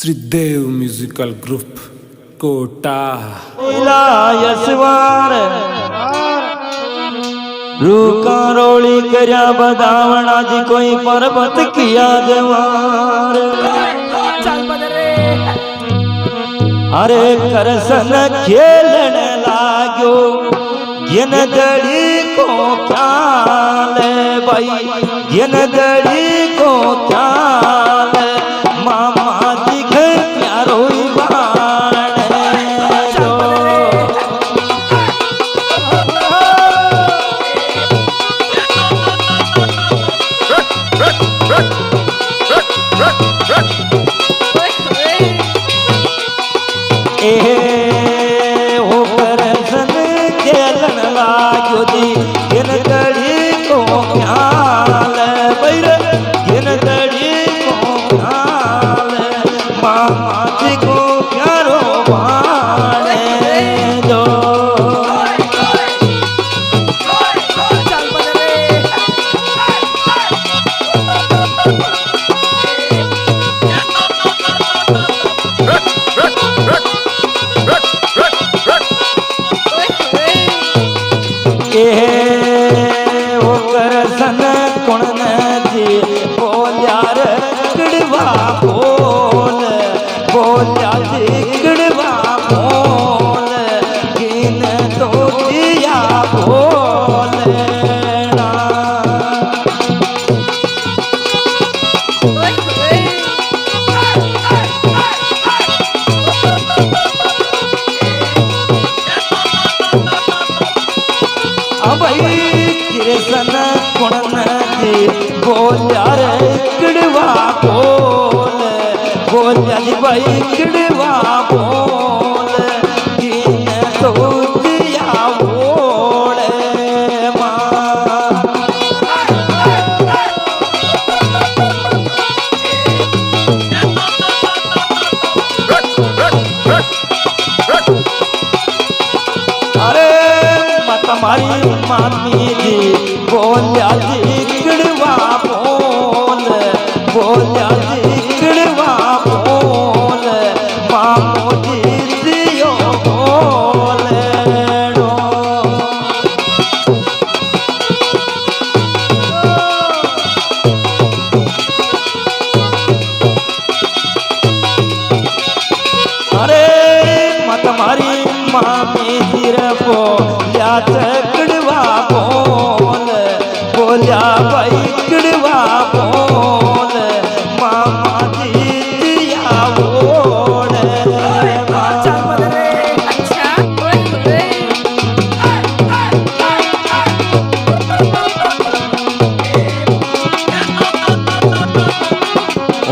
Shridev musical group Kota यशवार रूका रोली करया बदावना जी कोई पर्वत किया जवार अरे करसन खेलन लागो गिन दड़ी को ख्याल भाई गिन दड़ी को ख्याल मामा जी घर प्यारो भाई किड़वा बोल कीन तो दिया बोल अरे मत मारी मामी जी बोलिया जी किड़वा बोलिया जी किड़वा मामी सिर बोलिया किड़वा बोलिया भाई किड़वा बोल मामा जी दिया बोल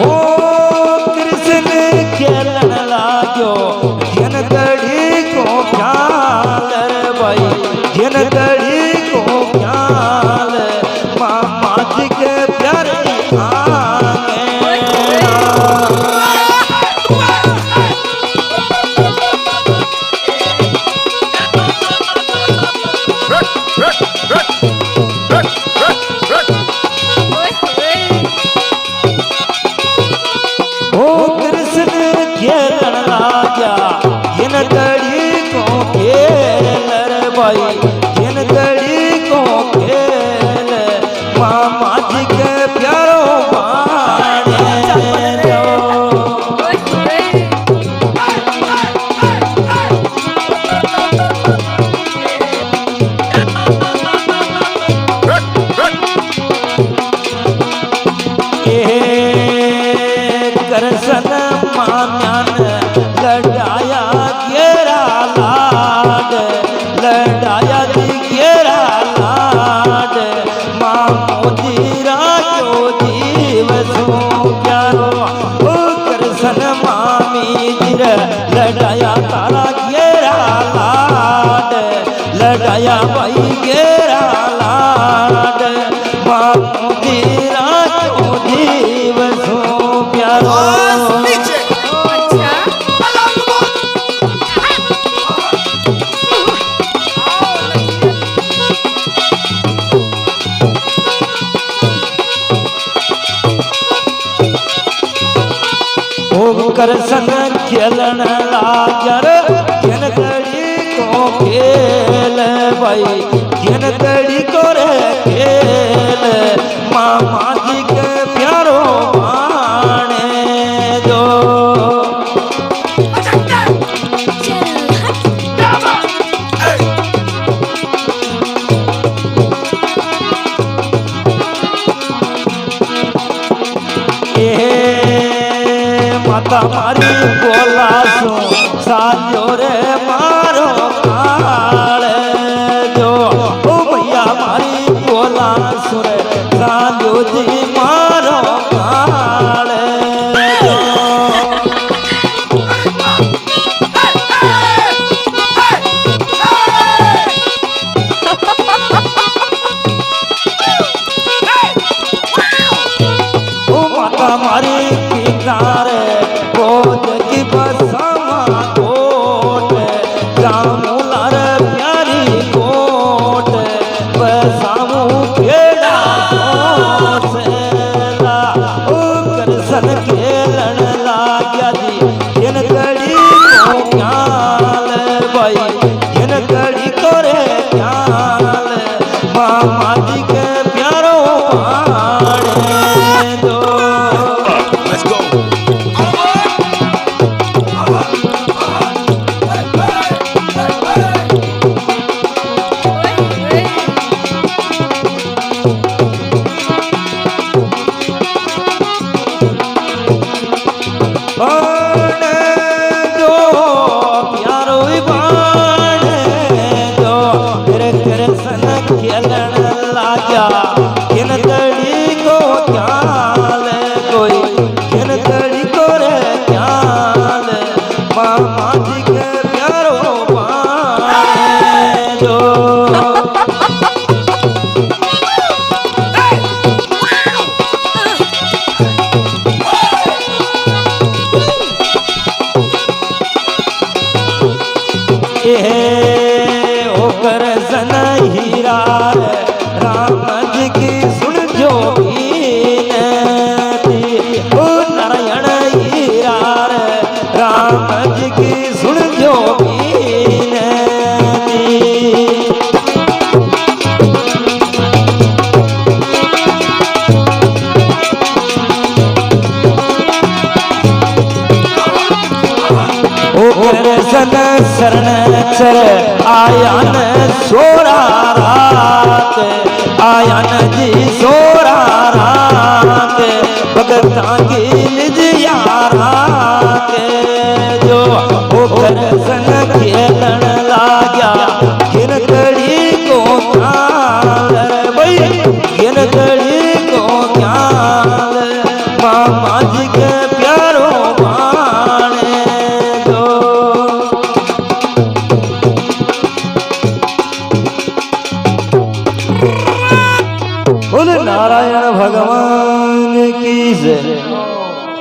ओ कृष्ण खेलन लागो गिन दड़ी को ख्याल भाई गिन दड़ी को ख्याल मामा जी के प्यारे ओ कृष्ण खेलन लागा गिन दड़ी को खेल भाई गिन दड़ी को खेल मामा जी के प्यारो करसन मान्यान लड़ाया घेरा लाड लड़ाया घेरा लाड मामो जीरा क्यों जीव सो प्यारो ओ करसन मामी जीर लड़ाया तारा घेरा लाड लड़ाया भाई घेरा लाड मामो जीरा क्यों जीव सो प्यारो होकर सन खेलन लागर किन कड़ी को खेल भाई किन कड़ी को रे खेल मामा जी के प्यारो माने जो माता मारी बोला सो साजो रे मारो काल जो ओ भैया मारी बोला सो रे साजो जी मारो काल जो ओ माता मारी किनारे बोझ की बसमा कोट जामुलार प्यारी कोट बसामू खेड़ा कोसेला ओ करसन खेलन लाग्या जी किन कड़ी को ख्याल भाई किन कड़ी करे ख्याल मामा जी के प्यारो माने दो बाण जो प्यारो बाण जो तेरे कृष्ण खेलन लाग्या किन तड़ी को ख्याल कोई किन तड़ी को रे ख्याल मामा जी के प्यारो बाण जो होकर सन हीरा राम जी की सुन जो ओ नारायण हीरा राम जी की सुन जो सन शरण चर आयन सोरा रात आयन जी सोरा रात भगता की लिजिया रात जो होकर सन खेलन लाग्या किन कड़ी को ख्याल भाई किन कड़ी को ख्याल मामा जी के प्यारो माने दो बोले नारायण भगवान।